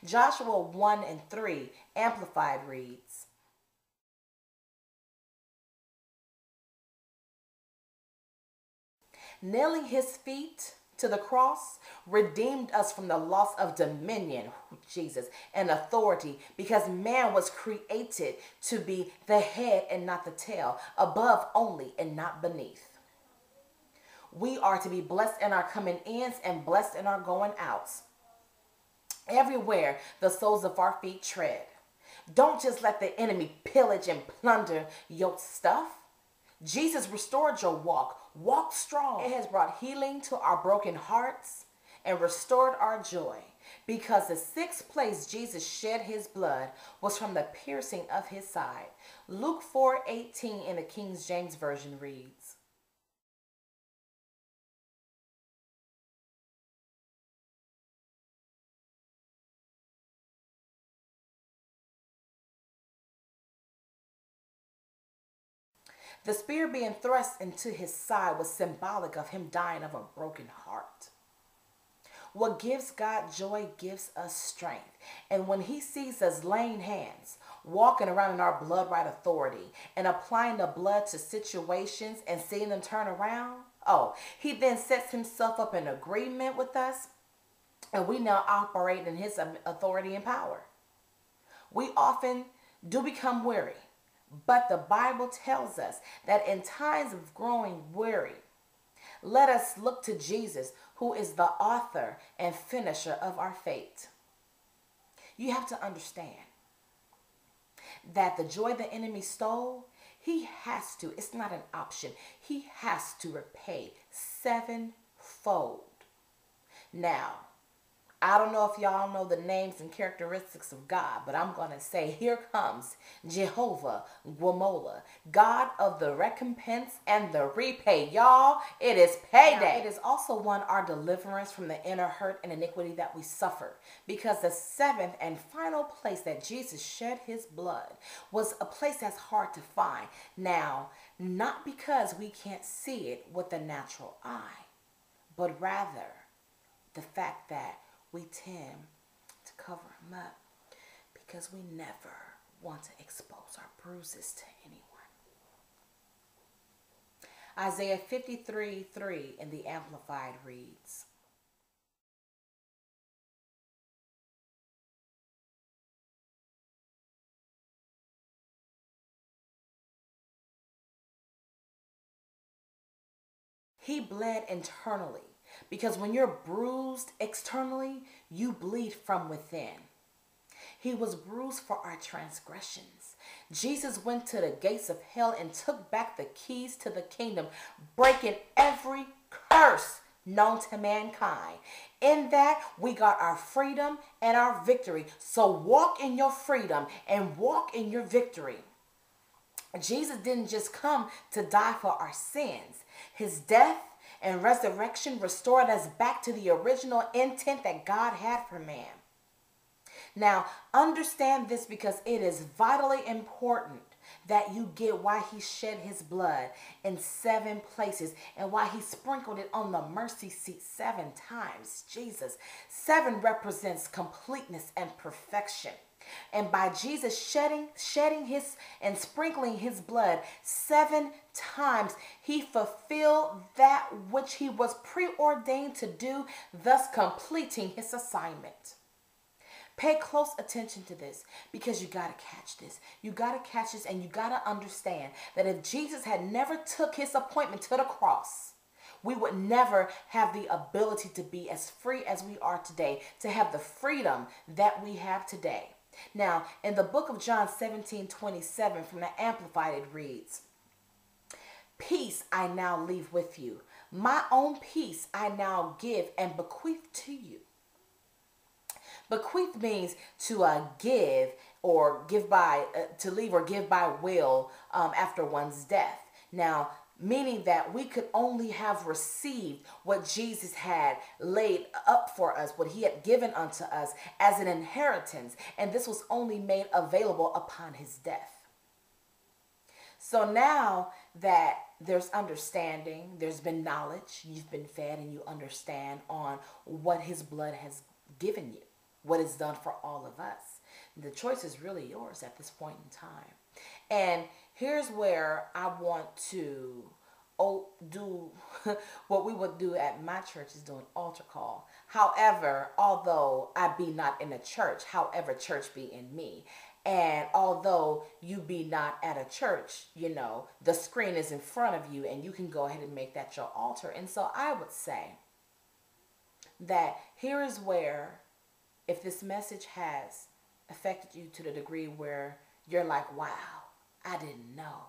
Joshua 1 and 3, Amplified reads, nailing his feet to the cross redeemed us from the loss of dominion, Jesus, and authority, because man was created to be the head and not the tail, above only and not beneath. We are to be blessed in our coming ins and blessed in our going outs. Everywhere the soles of our feet tread. Don't just let the enemy pillage and plunder your stuff. Jesus restored your walk. Walk strong. It has brought healing to our broken hearts and restored our joy, because the sixth place Jesus shed his blood was from the piercing of his side. Luke 4:18 in the King James Version reads, the spear being thrust into his side was symbolic of him dying of a broken heart. What gives God joy gives us strength. And when he sees us laying hands, walking around in our blood right authority, and applying the blood to situations and seeing them turn around, he then sets himself up in agreement with us, and we now operate in his authority and power. We often do become weary, but the Bible tells us that in times of growing weary, let us look to Jesus, who is the author and finisher of our faith. You have to understand that the joy the enemy stole, he has to, it's not an option, he has to repay sevenfold. Now, I don't know if y'all know the names and characteristics of God, but I'm going to say, here comes Jehovah Gwamola, God of the recompense and the repay. Y'all, it is payday. Now, it is also one, our deliverance from the inner hurt and iniquity that we suffer, because the seventh and final place that Jesus shed his blood was a place that's hard to find. Now, not because we can't see it with the natural eye, but rather the fact that we tend to cover them up because we never want to expose our bruises to anyone. Isaiah 53:3 in the Amplified reads, he bled internally, because when you're bruised externally, you bleed from within. He was bruised for our transgressions. Jesus went to the gates of hell and took back the keys to the kingdom, breaking every curse known to mankind. In that, we got our freedom and our victory. So walk in your freedom and walk in your victory. Jesus didn't just come to die for our sins. His death and resurrection restored us back to the original intent that God had for man. Now, understand this, because it is vitally important that you get why he shed his blood in 7 places and why he sprinkled it on the mercy seat 7 times. Jesus, 7 represents completeness and perfection. And by Jesus shedding his and sprinkling his blood 7 times, he fulfilled that which he was preordained to do, thus completing his assignment. Pay close attention to this, because you got to catch this. You got to catch this, and you got to understand that if Jesus had never took his appointment to the cross, we would never have the ability to be as free as we are today, to have the freedom that we have today. Now, in the book of John 17:27 from the Amplified, it reads, peace I now leave with you. My own peace I now give and bequeath to you. Bequeath means to give, or give by, to leave or give by will after one's death. Now, meaning that we could only have received what Jesus had laid up for us, what he had given unto us as an inheritance, and this was only made available upon his death. So now that there's understanding, there's been knowledge, you've been fed and you understand on what his blood has given you. what is done for all of us. The choice is really yours at this point in time. And here's where I want to do what we would do at my church is do an altar call. However, although I be not in a church, however, church be in me. And although you be not at a church, the screen is in front of you and you can go ahead and make that your altar. And so I would say that here is where, if this message has affected you to the degree where you're like, wow, I didn't know.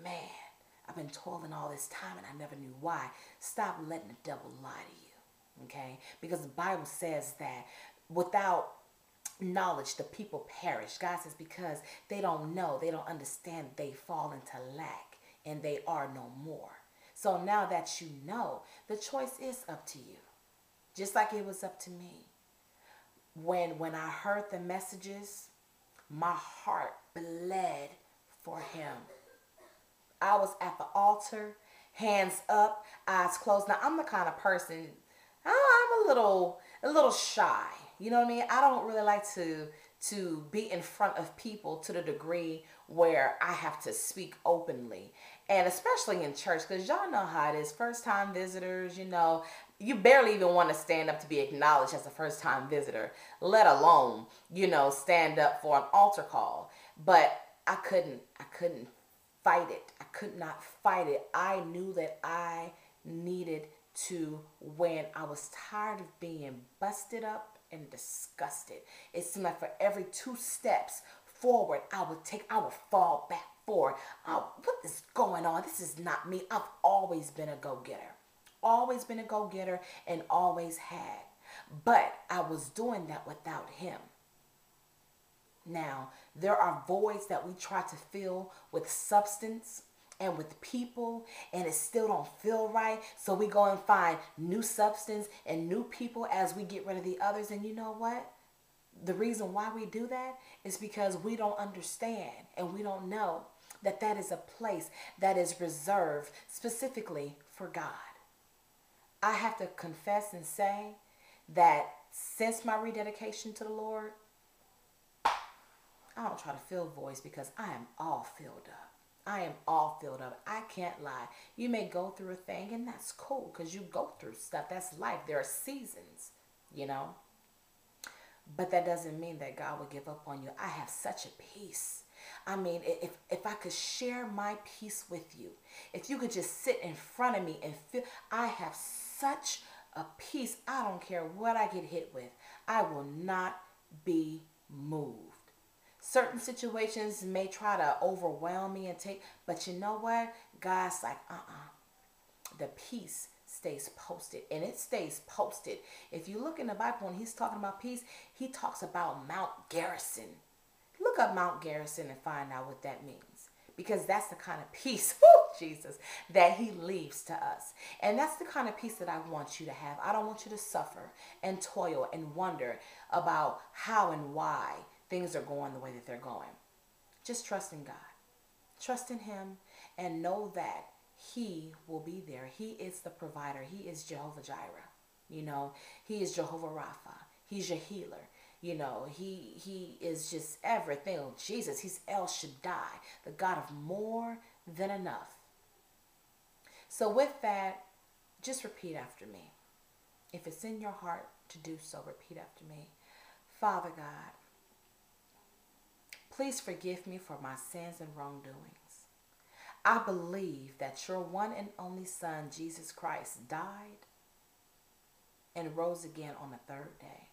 Man, I've been toiling all this time and I never knew why. Stop letting the devil lie to you, okay? Because the Bible says that without knowledge, the people perish. God says because they don't know, they don't understand, they fall into lack and they are no more. So now that you know, the choice is up to you. Just like it was up to me. When I heard the messages, my heart bled for him. I was at the altar, hands up, eyes closed. Now I'm the kind of person, I'm a little shy. You know what I mean? I don't really like to be in front of people to the degree where I have to speak openly. And especially in church, because y'all know how it is. First time visitors, you barely even want to stand up to be acknowledged as a first time visitor, let alone, stand up for an altar call. But I couldn't fight it. I could not fight it. I knew that I needed to win. I was tired of being busted up and disgusted. It seemed like for every 2 steps forward, I would fall back forward. What is going on? This is not me. I've always been a go-getter. Always been a go-getter and always had. But I was doing that without him. Now, there are voids that we try to fill with substance and with people, and it still don't feel right. So we go and find new substance and new people as we get rid of the others. And you know what? The reason why we do that is because we don't understand and we don't know that that is a place that is reserved specifically for God. I have to confess and say that since my rededication to the Lord, I don't try to fill voids because I am all filled up. I am all filled up. I can't lie. You may go through a thing and that's cool because you go through stuff. That's life. There are seasons, But that doesn't mean that God will give up on you. I have such a peace. I mean, if I could share my peace with you, if you could just sit in front of me and feel, I have such a peace. I don't care what I get hit with. I will not be moved. Certain situations may try to overwhelm me but you know what? God's like, the peace stays posted, and it stays posted. If you look in the Bible, when he's talking about peace, he talks about Mount Garrison. Look up Mount Garrison and find out what that means, because that's the kind of peace, Jesus, that he leaves to us. And that's the kind of peace that I want you to have. I don't want you to suffer and toil and wonder about how and why things are going the way that they're going. Just trust in God. Trust in him and know that he will be there. He is the provider. He is Jehovah Jireh. He is Jehovah Rapha. He's your healer. He is just everything. Oh, Jesus, he's El Shaddai, the God of more than enough. So with that, just repeat after me. If it's in your heart to do so, repeat after me. Father God, please forgive me for my sins and wrongdoings. I believe that your one and only Son, Jesus Christ, died and rose again on the 3rd day.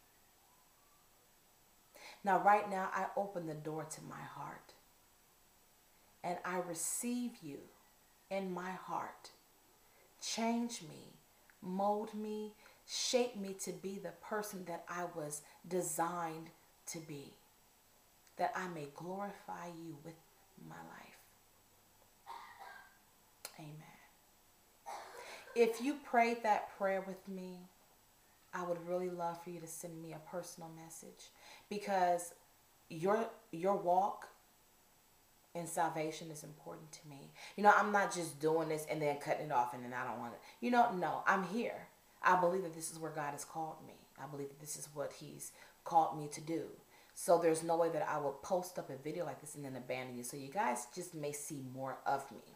Now, right now, I open the door to my heart and I receive you in my heart. Change me, mold me, shape me to be the person that I was designed to be, that I may glorify you with my life. Amen. If you prayed that prayer with me, I would really love for you to send me a personal message, because your walk in salvation is important to me. I'm not just doing this and then cutting it off and then I don't want it. No, I'm here. I believe that this is where God has called me. I believe that this is what he's called me to do. So there's no way that I will post up a video like this and then abandon you. So you guys just may see more of me.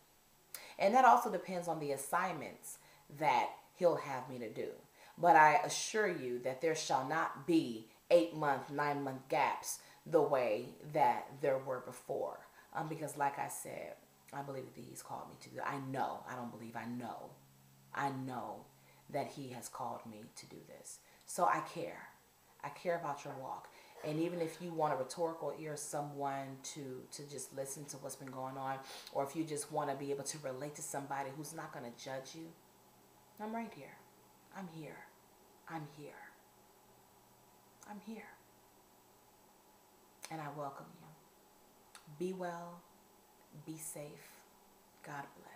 And that also depends on the assignments that he'll have me to do. But I assure you that there shall not be 8-month, 9-month gaps the way that there were before. Because like I said, I believe that he's called me to do. I know. I don't believe. I know. I know that he has called me to do this. So I care. I care about your walk. And even if you want a rhetorical ear, someone to just listen to what's been going on, or if you just want to be able to relate to somebody who's not going to judge you, I'm right here. I'm here. I'm here. I'm here. And I welcome you. Be well. Be safe. God bless.